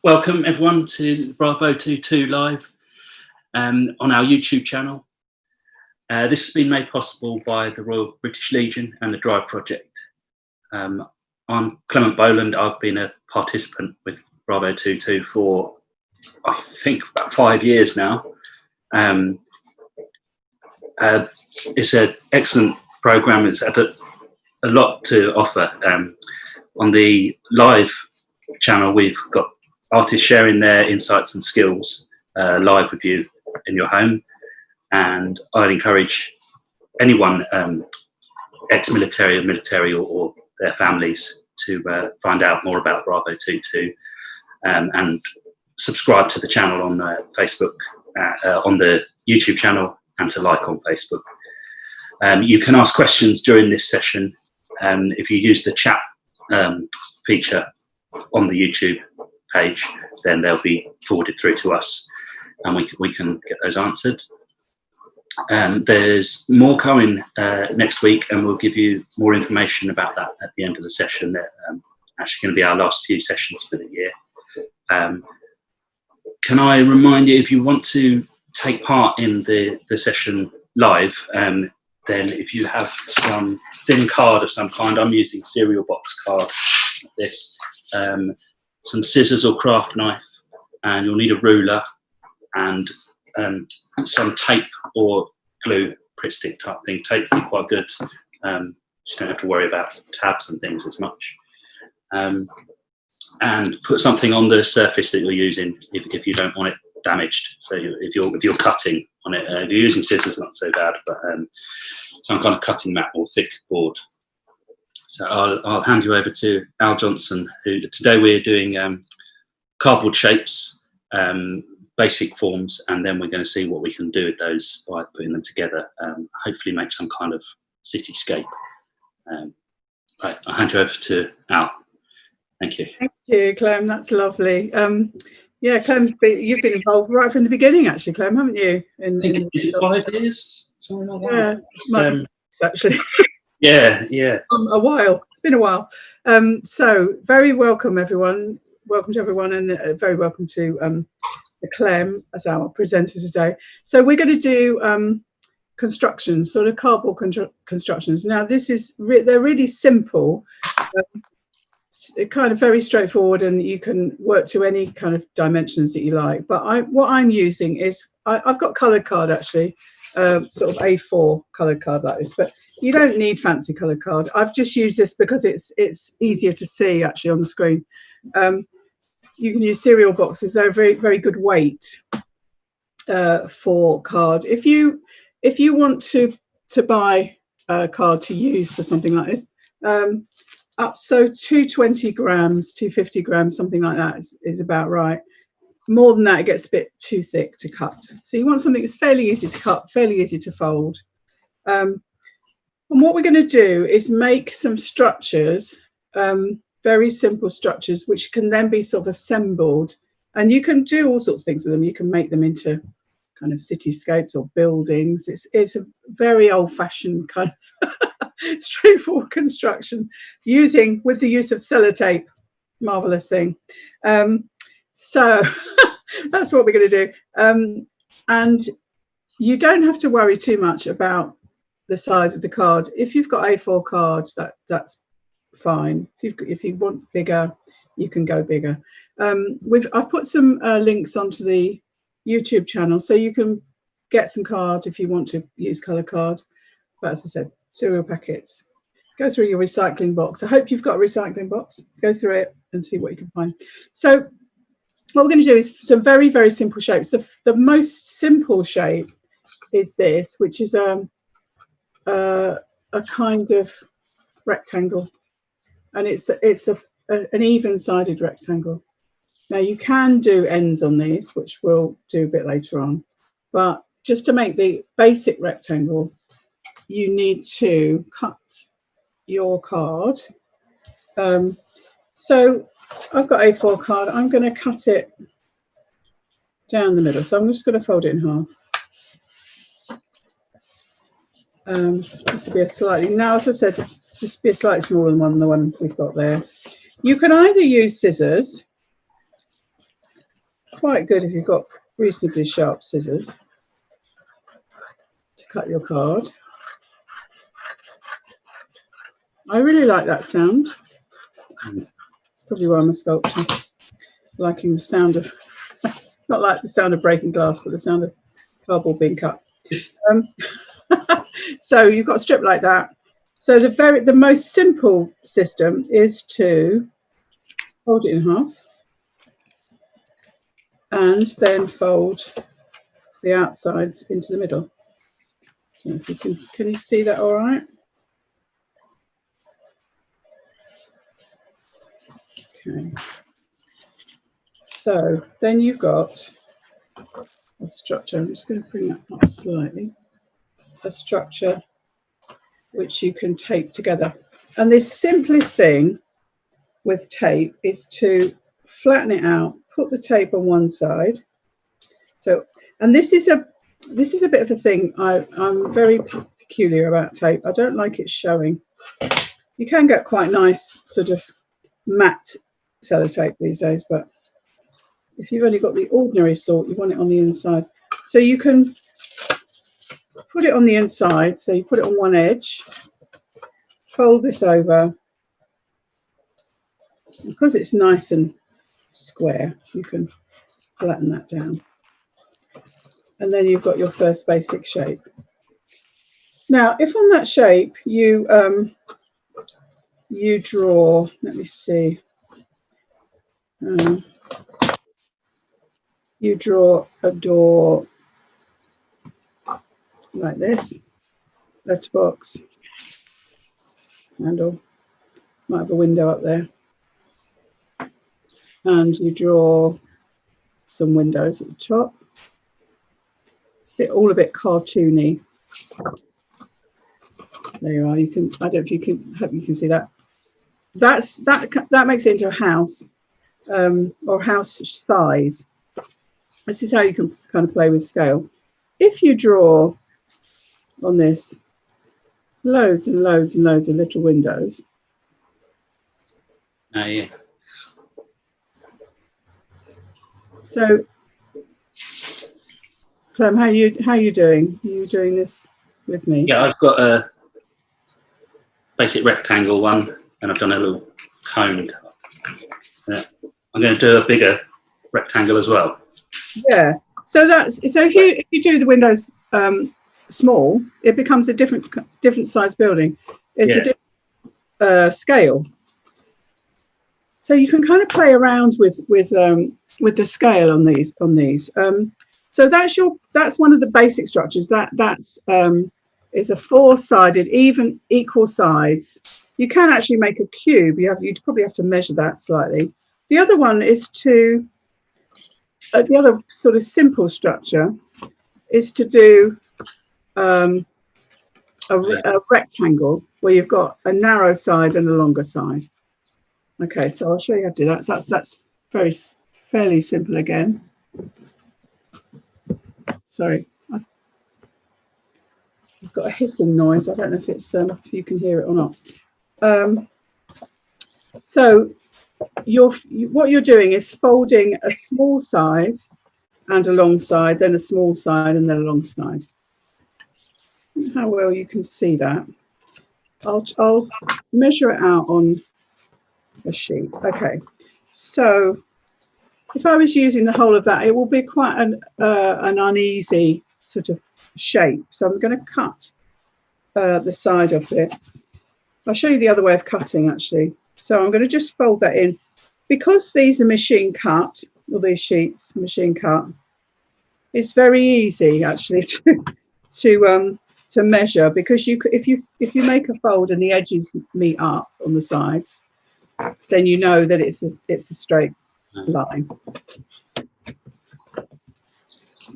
Welcome everyone to Bravo 22 Live on our YouTube channel. This has been made possible by the Royal British Legion and the Drive Project. I'm Clement Boland. I've been a participant with Bravo 22 for, I think, about 5 years now. It's an excellent programme. It's had a lot to offer. On the live channel, we've got artists sharing their insights and skills live with you in your home, and I'd encourage anyone, ex-military or military or their families, to find out more about Bravo 22 and subscribe to the channel on Facebook, on the YouTube channel, and to like on Facebook. You can ask questions during this session if you use the chat feature on the YouTube page, then they'll be forwarded through to us and we can get those answered. There's more coming next week, and we'll give you more information about that at the end of the session. They're actually going to be our last few sessions for the year. Can I remind you, if you want to take part in the session live, then if you have some thin card of some kind, I'm using cereal box card like this, some scissors or craft knife, and you'll need a ruler and some tape or glue, Pritt stick type thing. Tape would be quite good, so you don't have to worry about tabs and things as much. And put something on the surface that you're using if you don't want it damaged. So if you're cutting on it, if you're using scissors, not so bad, but some kind of cutting mat or thick board. So I'll hand you over to Al Johnson, who today we're doing cardboard shapes, basic forms, and then we're going to see what we can do with those by putting them together, hopefully make some kind of cityscape. Right, I'll hand you over to Al. Thank you. Thank you, Clem. That's lovely. Yeah, Clem's you've been involved right from the beginning, actually, Clem, haven't you? Is it 5 years? Something like that? Yeah, actually. Yeah. A while. It's been a while. So very welcome, everyone. Welcome to everyone, and very welcome to Clem as our presenter today. So we're going to do constructions, sort of cardboard constructions. Now, they're really simple. Kind of very straightforward, and you can work to any kind of dimensions that you like. But what I'm using is I've got coloured card, actually, sort of A4 coloured card like this. But you don't need fancy coloured card. I've just used this because it's easier to see actually on the screen. You can use cereal boxes. They're a very, very good weight for card. If you want to buy a card to use for something like this, so 220 grams, 250 grams, something like that is about right. More than that, it gets a bit too thick to cut. So you want something that's fairly easy to cut, fairly easy to fold. And what we're going to do is make some structures, very simple structures, which can then be sort of assembled. And you can do all sorts of things with them. You can make them into kind of cityscapes or buildings. It's a very old-fashioned kind of straightforward construction with the use of sellotape. Marvelous thing. So that's what we're going to do. And you don't have to worry too much about the size of the card. If you've got A4 cards, that's fine. If you want bigger, you can go bigger. I've put some links onto the YouTube channel, so you can get some cards if you want to use colour card. But as I said, cereal packets. Go through your recycling box. I hope you've got a recycling box. Go through it and see what you can find. So what we're going to do is some very, very simple shapes. The most simple shape is this, which is a kind of rectangle, and it's an even-sided rectangle. Now you can do ends on these, which we'll do a bit later on, but just to make the basic rectangle, you need to cut your card. So I've got A4 card. I'm going to cut it down the middle. So I'm just going to fold it in half. This will be a slightly, now as I said, this will be a slightly smaller one than the one we've got there. You can either use scissors quite good if you've got reasonably sharp scissors to cut your card. I really like that sound. It's probably why I'm a sculptor, liking the sound of, not like the sound of breaking glass, but the sound of cardboard being cut. So you've got a strip like that. So the most simple system is to fold it in half and then fold the outsides into the middle. I don't know if you can you see that all right? Okay. So then you've got a structure. I'm just going to bring that up slightly. A structure which you can tape together. And the simplest thing with tape is to flatten it out, put the tape on one side. So, and this is a bit of a thing. I'm very peculiar about tape. I don't like it showing. You can get quite nice sort of matte sellotape these days, but if you've only got the ordinary sort, you want it on the inside. So you can put it on the inside. So you put it on one edge, fold this over. Because it's nice and square, you can flatten that down. And then you've got your first basic shape. Now, if on that shape you draw, let me see, you draw a door like this, letterbox, handle, might have a window up there, and you draw some windows at the top. All a bit cartoony. There you are. You can. I don't know if you can. Hope you can see that. That makes it into a house, or house size. This is how you can kind of play with scale. If you draw on this loads and loads and loads of little windows. Yeah. So, Clem, how you doing? Are you doing this with me? Yeah, I've got a basic rectangle one, and I've done a little cone. I'm going to do a bigger rectangle as well. Yeah. So if you do the windows small, it becomes a different size building. It's a different scale. So you can kind of play around with the scale on these. So that's one of the basic structures. That's is a four-sided, even equal sides. You can actually make a cube. You'd probably have to measure that slightly. The other one is to the other sort of simple structure is to do a rectangle where you've got a narrow side and a longer side. Okay, so I'll show you how to do that. So that's fairly simple again. Sorry, I've got a hissing noise. I don't know if it's if you can hear it or not. So what you're doing is folding a small side and a long side, then a small side and then a long side. How well you can see that. I'll measure it out on a sheet. Okay, so if I was using the whole of that, it will be quite an uneasy sort of shape. So I'm going to cut the side of it. I'll show you the other way of cutting actually. So I'm going to just fold that in. Because these are machine cut, all these sheets machine cut, it's very easy actually to measure, because if you make a fold and the edges meet up on the sides, then you know that it's a straight line.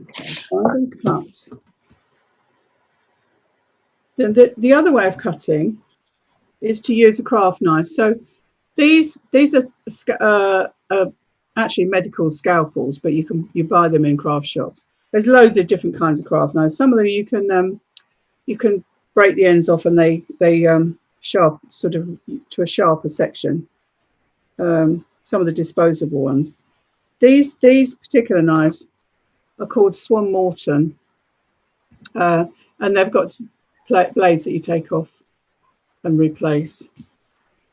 Okay, so I'm going to cut. Then the other way of cutting is to use a craft knife. So these are actually medical scalpels, but you buy them in craft shops. There's loads of different kinds of craft knives. Some of them you can break the ends off and they sharp sort of to a sharper section. Some of the disposable ones. these particular knives are called Swan Morton, and they've got blades that you take off and replace.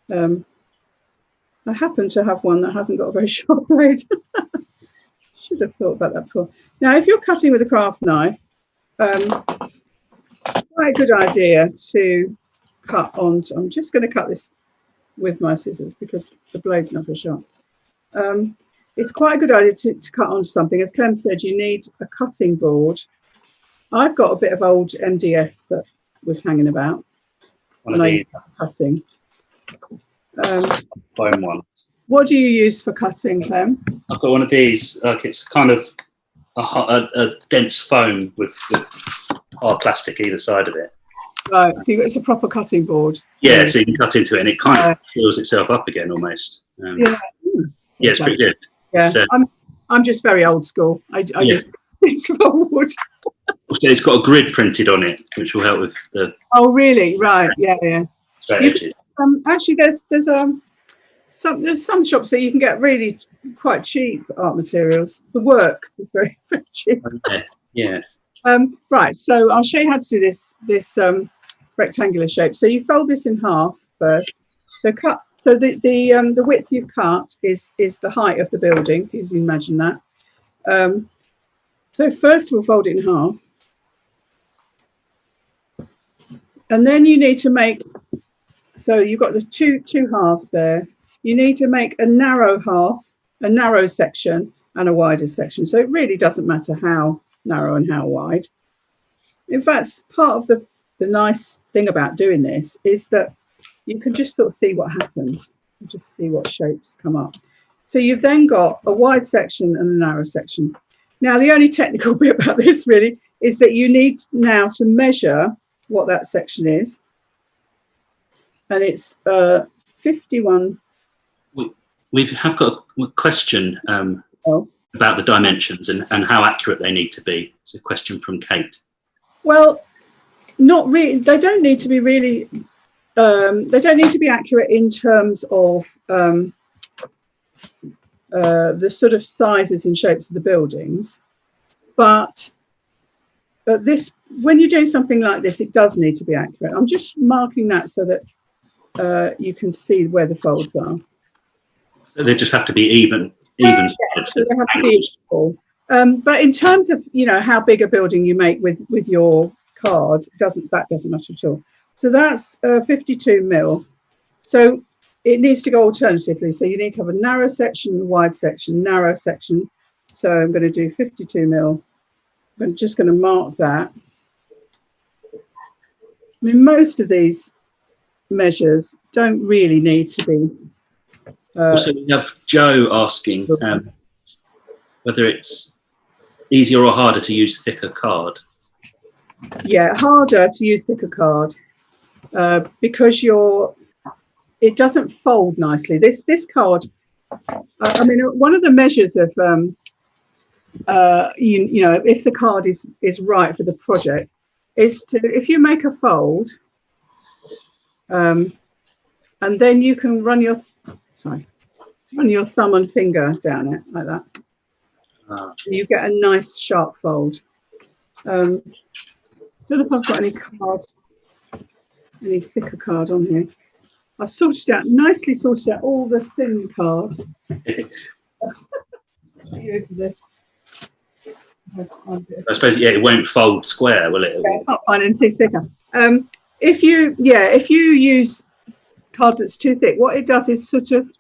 I happen to have one that hasn't got a very sharp blade. Should have thought about that before. Now, if you're cutting with a craft knife, quite a good idea to cut on. I'm just going to cut this with my scissors because the blade's not very sharp. It's quite a good idea to cut onto something. As Clem said, you need a cutting board. I've got a bit of old MDF that was hanging about when I was cutting. Foam ones. What do you use for cutting, Clem? I've got one of these. Like it's kind of a dense foam with hard plastic either side of it. Right, so it's a proper cutting board. Yeah, so you can cut into it and it kind of fills itself up again almost. Yeah, it's pretty good. Yeah, I'm just very old school. I just it's wood. Also, it's got a grid printed on it, which will help with the. Oh, really? Right. Yeah. Straight edges. Actually, there's some shops that you can get really quite cheap art materials. The work is very, very cheap. Yeah. Right. So I'll show you how to do this rectangular shape. So you fold this in half first. So the width you've cut is the height of the building, if you can imagine that. So first we'll fold it in half. And then you need to make, so you've got the two halves there. You need to make a narrow half, a narrow section and a wider section. So it really doesn't matter how narrow and how wide. In fact, part of the nice thing about doing this is that you can just sort of see what happens, just see what shapes come up. So you've then got a wide section and a narrow section. Now, the only technical bit about this really is that you need now to measure what that section is. And it's 51. We have got a question about the dimensions and how accurate they need to be. It's a question from Kate. Well, not really. They don't need to be really. They don't need to be accurate in terms of the sort of sizes and shapes of the buildings, but when you're doing something like this, it does need to be accurate. I'm just marking that so that you can see where the folds are. So they just have to be even. Yeah, so they have to be equal. But in terms of how big a building you make with your card, that doesn't matter at all. So that's 52 mil. So it needs to go alternatively. So you need to have a narrow section, wide section, narrow section. So I'm going to do 52 mil. I'm just going to mark that. I mean, most of these measures don't really need to be. Also, we have Joe asking whether it's easier or harder to use thicker card. Yeah, harder to use thicker card because it doesn't fold nicely. This card, I mean, one of the measures of if the card is right for the project is to, if you make a fold and then you can run your thumb and finger down it like that. You get a nice sharp fold. Don't know if I've got any thicker card on here. I've nicely sorted out all the thin cards. I suppose it won't fold square, will it? Yeah, I can't find anything thicker. If you use card that's too thick, what it does is sort of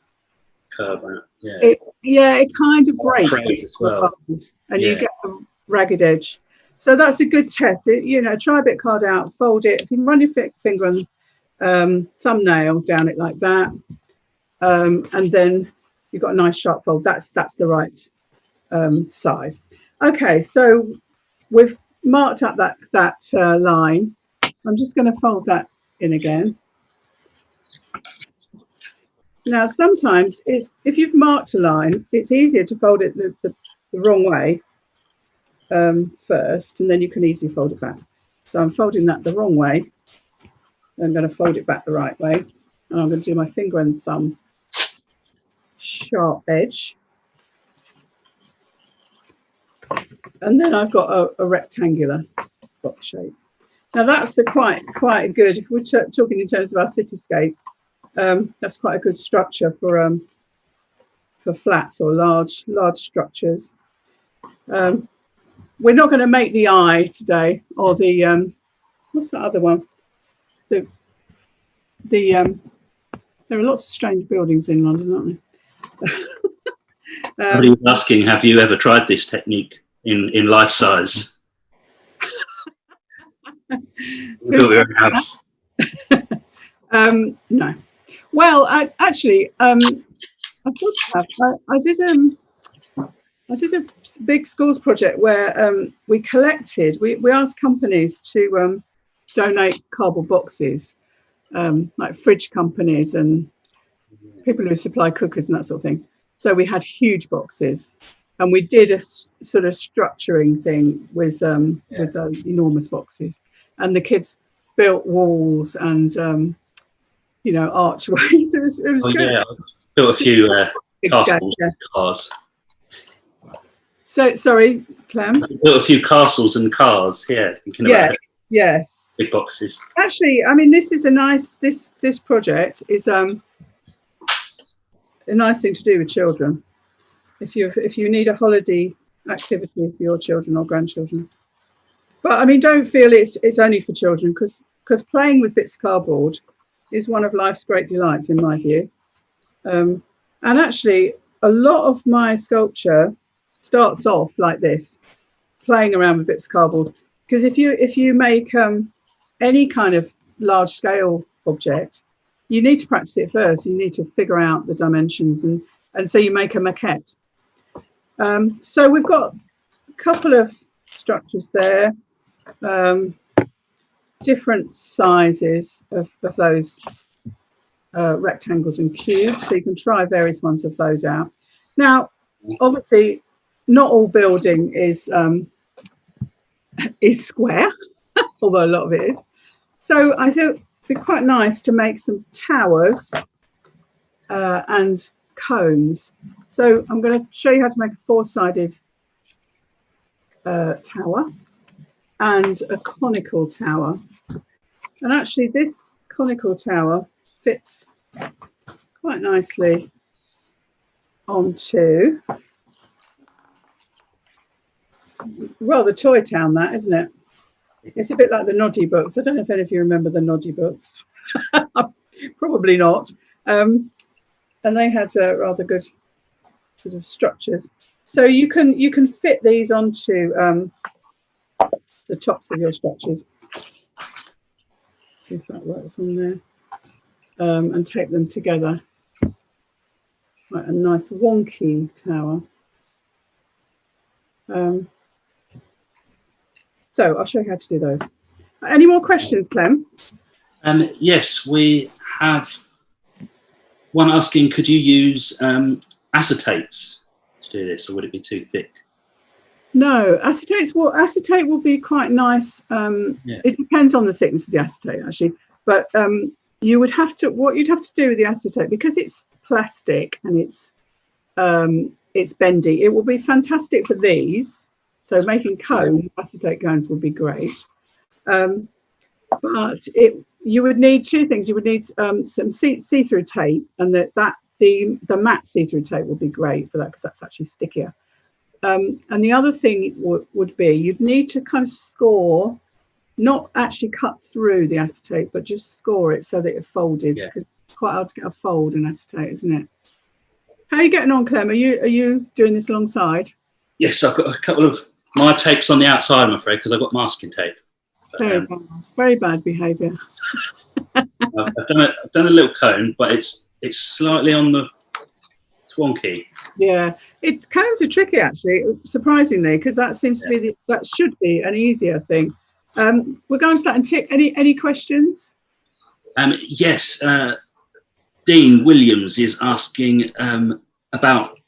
curve out. It kind of breaks as well. And you get a ragged edge. So that's a good test. Try a bit card out, fold it. If you can run your finger and thumbnail down it like that, and then you've got a nice sharp fold. That's the right size. Okay, so we've marked up that line. I'm just going to fold that in again. Now, sometimes if you've marked a line, it's easier to fold it the wrong way first, and then you can easily fold it back. So I'm folding that the wrong way. I'm going to fold it back the right way, and I'm going to do my finger and thumb sharp edge. And then I've got a rectangular box shape. Now that's quite good, if we're talking in terms of our cityscape, that's quite a good structure for flats or large structures. We're not going to make the eye today, or the what's that other one? There are lots of strange buildings in London, aren't there? Somebody was asking, have you ever tried this technique in life size? Built your own house. No. Well, I did a big schools project where we asked companies to donate cardboard boxes, like fridge companies and people who supply cookers and that sort of thing. So we had huge boxes, and we did a sort of structuring thing with those enormous boxes, and the kids built walls and archways. It was good. Yeah, built a few castles and cars. So sorry, Clem. Built a few castles and cars here. Yes. Big boxes. Actually, I mean, this is a nice. This project is a nice thing to do with children. If you need a holiday activity for your children or grandchildren, but I mean, don't feel it's only for children, because playing with bits of cardboard is one of life's great delights, in my view. And actually, a lot of my sculpture starts off like this, playing around with bits of cardboard. Because if you make any kind of large scale object, you need to practice it first. You need to figure out the dimensions, and so you make a maquette. So we've got a couple of structures there, different sizes of those rectangles and cubes, so you can try various ones of those out. Now, obviously, not all building is square, although a lot of it is. So I thought it'd be quite nice to make some towers and cones. So I'm going to show you how to make a four-sided tower and a conical tower. And actually, this conical tower fits quite nicely onto, it's rather toy town, that, isn't it? It's a bit like the Noddy books. I don't know if any of you remember the Noddy books. Probably not. And they had rather good sort of structures. So you can fit these onto the tops of your structures. See if that works on there. And tape them together. Like a nice wonky tower. So I'll show you how to do those. Any more questions, Clem? Yes, we have one asking, could you use acetates to do this, or would it be too thick? No, acetate will be quite nice. It depends on the thickness of the acetate, actually. But you'd have to do with the acetate, because it's plastic and it's bendy. It will be fantastic for these. So making cones, acetate cones, would be great. But you would need two things. You would need some see-through tape, and the matte see-through tape would be great for that, because that's actually stickier. And the other thing would be, you'd need to kind of score, not actually cut through the acetate, but just score it so that it folded, because it's quite hard to get a fold in acetate, isn't it? How are you getting on, Clem? Are you doing this alongside? Yes, I've got a couple of my tapes on the outside, I'm afraid, because I've got masking tape. But, very bad behaviour. I've done a little cone, but it's slightly on the wonky. Yeah, cones are tricky, actually, surprisingly, because that seems to be that should be an easier thing. We're going to start and tick. Any questions? Yes, Dean Williams is asking about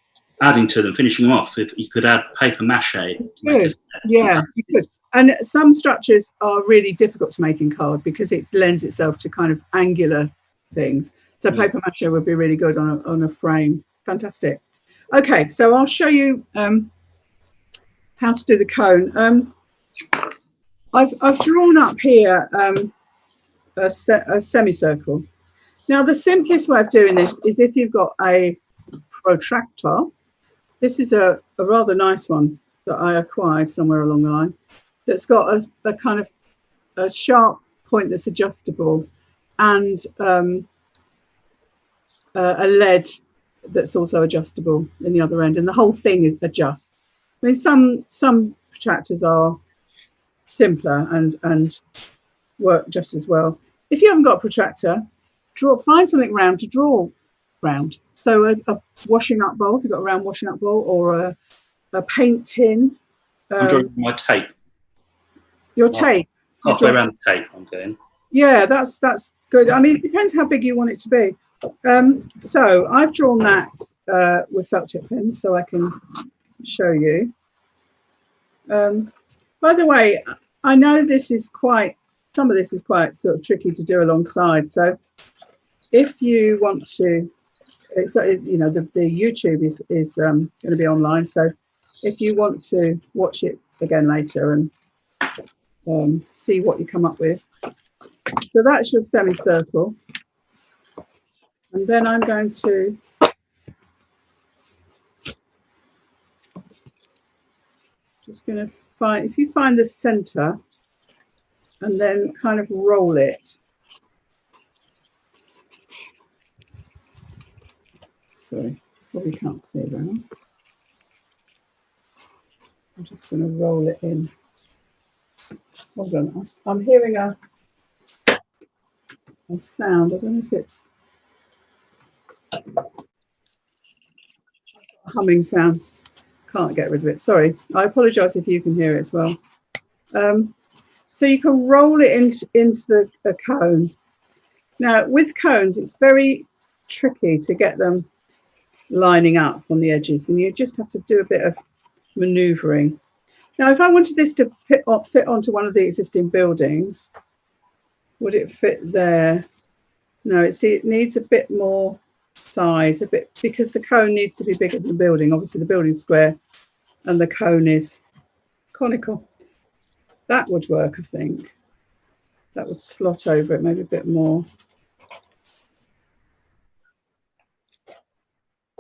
adding to them, finishing them off. If you could add paper mache. Good. Yeah, you could. And some structures are really difficult to make in card because it lends itself to kind of angular things. So paper mache would be really good on a frame. Fantastic. Okay, so I'll show you how to do the cone. I've drawn up here a semicircle. Now, the simplest way of doing this is if you've got a protractor. This is a rather nice one that I acquired somewhere along the line, that's got a kind of a sharp point that's adjustable, and a lead that's also adjustable in the other end, and the whole thing is adjust. I mean, some protractors are simpler and work just as well. If you haven't got a protractor, find something round to draw round. So a washing up bowl, if you've got a round washing up bowl, or a paint tin. I'm drawing my tape. Your tape. Halfway around the tape, I'm going. Yeah, that's good. I mean, it depends how big you want it to be. So I've drawn that with felt tip pens, so I can show you. By the way, I know some of this is quite sort of tricky to do alongside. So if you want to, you know, the YouTube is going to be online. So if you want to watch it again later and see what you come up with. So that's your semicircle. And then I'm going to if you find the center and then kind of roll it. Sorry, probably can't see it very well. I'm just going to roll it in. Hold on, I'm hearing a sound. I don't know if it's a humming sound. Can't get rid of it. Sorry, I apologise if you can hear it as well. So you can roll it into a cone. Now, with cones, it's very tricky to get them lining up on the edges, and you just have to do a bit of manoeuvring. Now, if I wanted this to fit onto one of the existing buildings, would it fit there? No, it needs a bit more size, because the cone needs to be bigger than the building. Obviously, the building's square and the cone is conical. That would work, I think. That would slot over it maybe a bit more.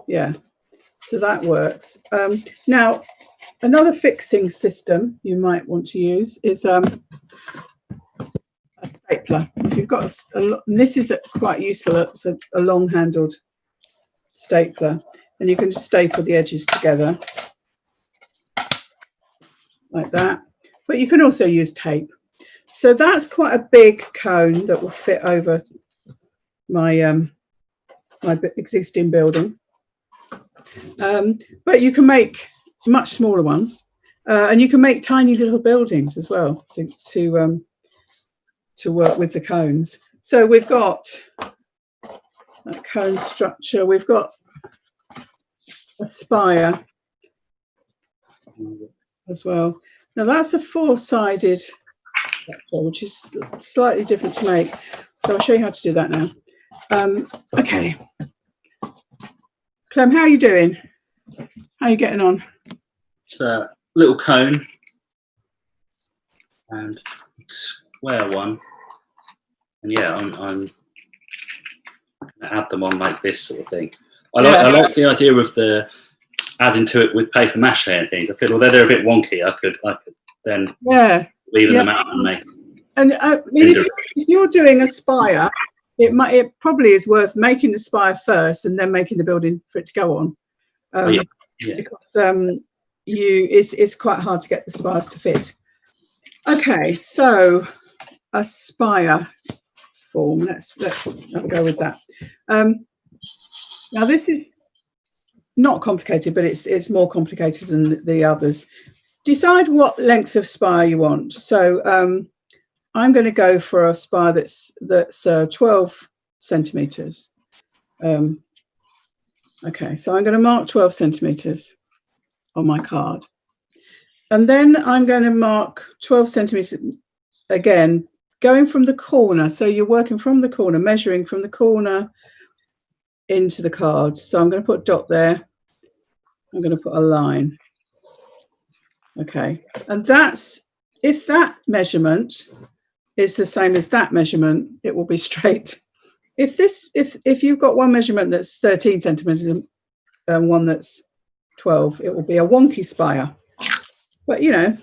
Yeah, so that works. Now, another fixing system you might want to use is a stapler. If you've got and this is quite useful. It's a long-handled stapler, and you can just staple the edges together like that. But you can also use tape. So that's quite a big cone that will fit over my my existing building. But you can make much smaller ones, and you can make tiny little buildings as well to work with the cones. So we've got that cone structure. We've got a spire as well. Now that's a four-sided structure, which is slightly different to make. So I'll show you how to do that now. Okay. Clem, how are you doing? How are you getting on? It's a little cone and square one, and yeah, I'm going to add them on like this sort of thing. I like the idea of the adding to it with paper mache and things. I feel although they're a bit wonky, I could then leave them out and make. And I mean, if you're doing a spire, it probably is worth making the spire first and then making the building for it to go on. Because it's quite hard to get the spires to fit. Okay, so a spire form. Let's have a go with that. Now this is not complicated, but it's more complicated than the others. Decide what length of spire you want. So I'm going to go for a spire that's 12 centimeters. Okay, so I'm going to mark 12 centimeters on my card. And then I'm going to mark 12 centimeters again, going from the corner. So you're working from the corner, measuring from the corner into the card. So I'm going to put a dot there. I'm going to put a line. Okay, and that's, if that measurement is the same as that measurement, it will be straight. If you've got one measurement that's 13 centimeters and one that's 12, it will be a wonky spire. But you know,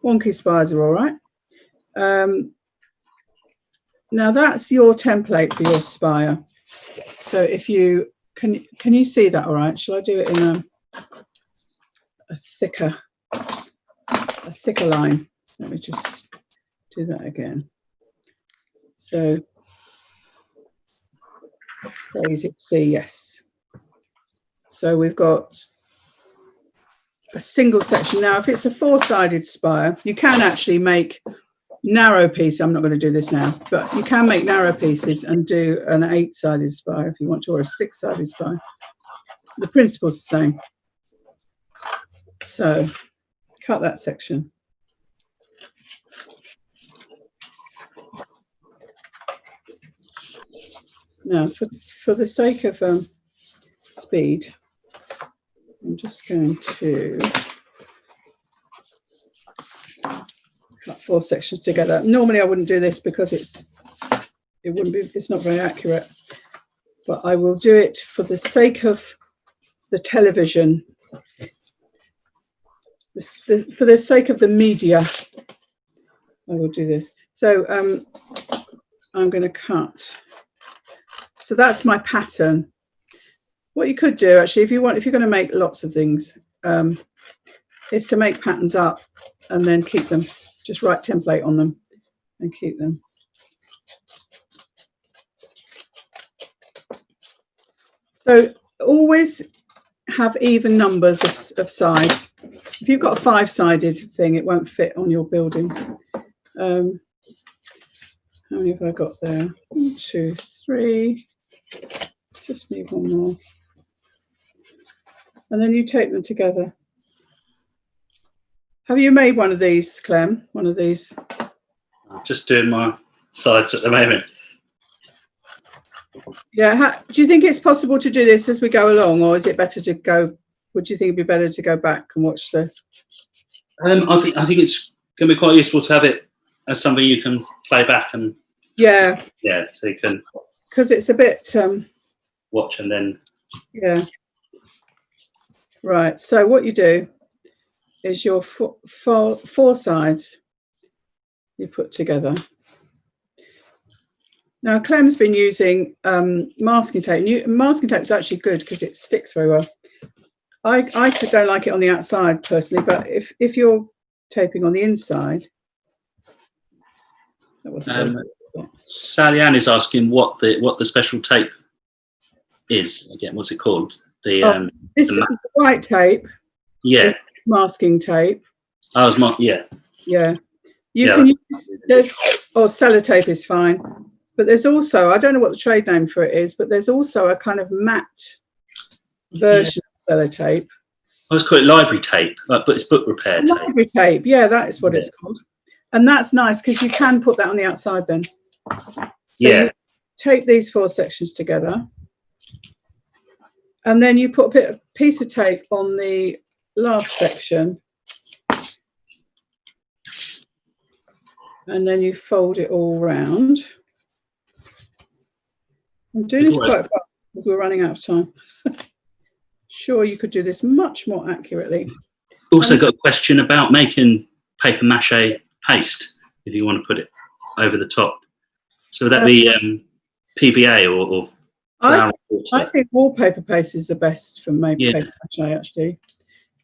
wonky spires are all right. Now that's your template for your spire. So if you can you see that all right? Shall I do it in a thicker line? Let me just do that again. So easy to see, yes. So we've got a single section. Now, if it's a four-sided spire, you can actually make narrow pieces. I'm not going to do this now, but you can make narrow pieces and do an 8-sided spire if you want to, or a 6-sided spire. So the principle's the same. So cut that section. Now, for the sake of speed, I'm just going to cut 4 sections together. Normally I wouldn't do this because it's not very accurate, but I will do it for the sake of the television, for the sake of the media. I will do this. So I'm going to cut. So that's my pattern. What you could do actually, if you're going to make lots of things, is to make patterns up and then keep them. Just write template on them and keep them. So always have even numbers of sides. If you've got a 5-sided thing, it won't fit on your building. How many have I got there? 1, 2, 3. Just need one more. And then you tape them together. Have you made one of these, Clem? One of these? I'm just doing my sides at the moment. Yeah. Do you think it's possible to do this as we go along, or is it better to go? Would you think it'd be better to go back and watch the? I think it's going to be quite useful to have it as something you can play back and. Yeah. Yeah, so you can. Because it's a bit. Watch and then. Yeah. Right. So what you do is your 4 sides you put together. Now Clem's been using masking tape. Masking tape is actually good because it sticks very well. I don't like it on the outside personally, but if you're taping on the inside, that wasn't Sally Ann is asking what the special tape is again. What's it called? This is the white tape. Yeah. Masking tape. I was yeah. Yeah. You can use or sellotape is fine. But there's also, I don't know what the trade name for it is, but there's also a kind of matte version of sellotape. I was called it library tape, but it's book repair tape. Library tape, yeah, that is what it's called. And that's nice because you can put that on the outside then. So you tape these 4 sections together. And then you put a piece of tape on the last section. And then you fold it all round. I'm doing this quite fast because we're running out of time. Sure, you could do this much more accurately. Also got a question about making paper mache paste if you want to put it over the top. So would that be PVA or I think wallpaper paste is the best for making paper mache actually.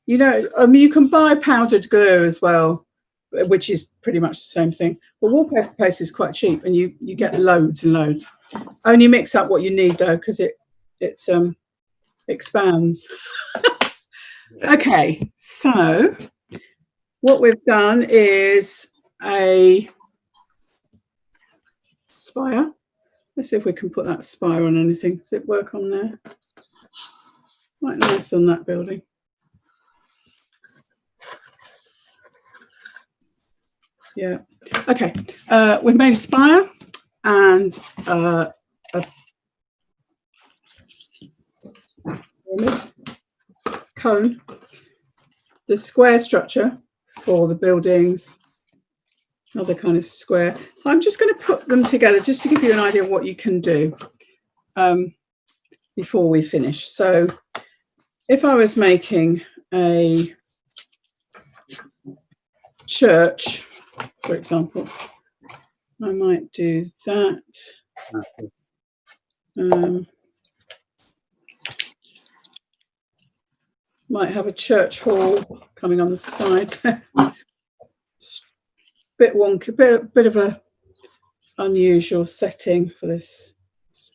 You know, you can buy powdered glue as well, which is pretty much the same thing. But wallpaper paste is quite cheap and you get loads and loads. Only mix up what you need though, because it expands. Okay, so what we've done is a spire. Let's see if we can put that spire on anything. Does it work on there? Quite nice on that building. Yeah. Okay. We've made a spire and a cone. The square structure for the buildings. Another kind of square. I'm just going to put them together just to give you an idea of what you can do before we finish. So if I was making a church, for example, I might do that. Might have a church hall coming on the side there. Bit wonky, bit of a unusual setting for this.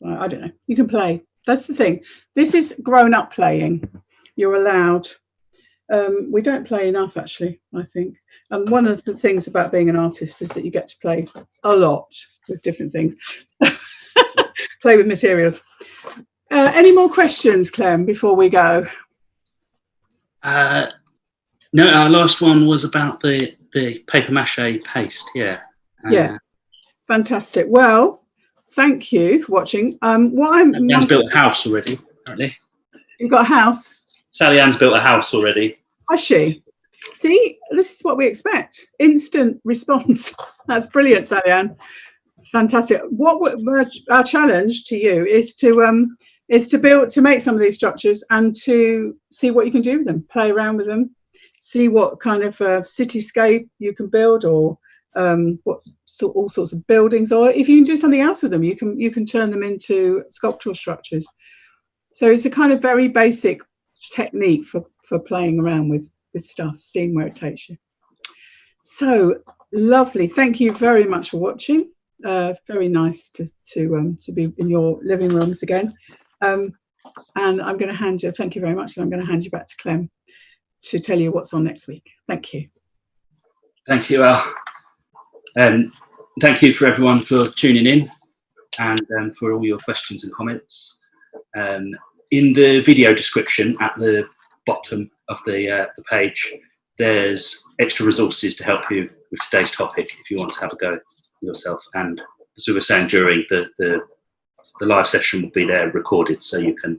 I don't know. You can play. That's the thing. This is grown-up playing. You're allowed. We don't play enough, actually, I think. And one of the things about being an artist is that you get to play a lot with different things. Play with materials. Any more questions, Clem, before we go? No, our last one was about the paper mache paste. Yeah. Yeah. Fantastic. Well, thank you for watching. Anne's built a house already, apparently. You've got a house? Sally Ann's built a house already. Has she? See, this is what we expect. Instant response. That's brilliant, Sally Ann. Fantastic. Our challenge to you is to make some of these structures and to see what you can do with them, play around with them, see what kind of cityscape you can build, or all sorts of buildings, or if you can do something else with them, you can turn them into sculptural structures. So it's a kind of very basic technique for playing around with stuff, seeing where it takes you. So lovely. Thank you very much for watching. Very nice to be in your living rooms again. And I'm going to hand you, thank you very much, and I'm going to hand you back to Clem to tell you what's on next week. Thank you. Thank you, Al. Thank you for everyone for tuning in and for all your questions and comments. In the video description at the bottom of the page, there's extra resources to help you with today's topic if you want to have a go yourself. And as we were saying during the live session, will be there recorded, so you can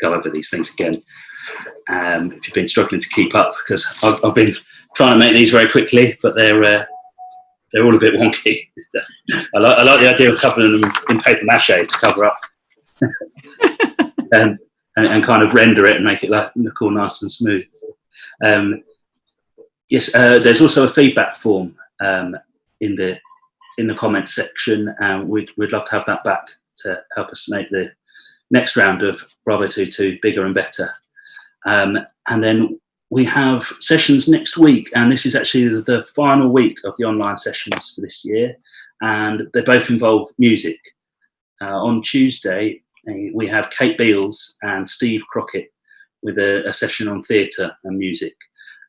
go over these things again. If you've been struggling to keep up, because I've been trying to make these very quickly, but they're all a bit wonky. I like the idea of covering them in paper mache to cover up and kind of render it and make it look all nice and smooth. Yes, there's also a feedback form in the comments section, and we'd love to have that back to help us make the next round of Bravo 22 bigger and better. And then we have sessions next week, and this is actually the final week of the online sessions for this year, and they both involve music. On Tuesday, we have Kate Beals and Steve Crockett with a session on theatre and music.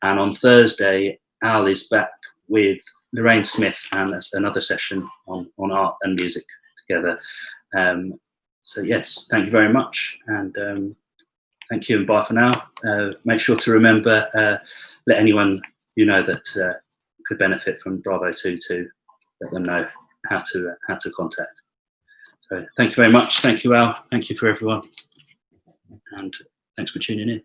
And on Thursday, Al is back with Lorraine Smith and another session on art and music together. So yes, thank you very much, and thank you and bye for now. Make sure to remember, let anyone you know that could benefit from Bravo 22, let them know how to contact. So thank you very much. Thank you, Al. Thank you for everyone, and thanks for tuning in.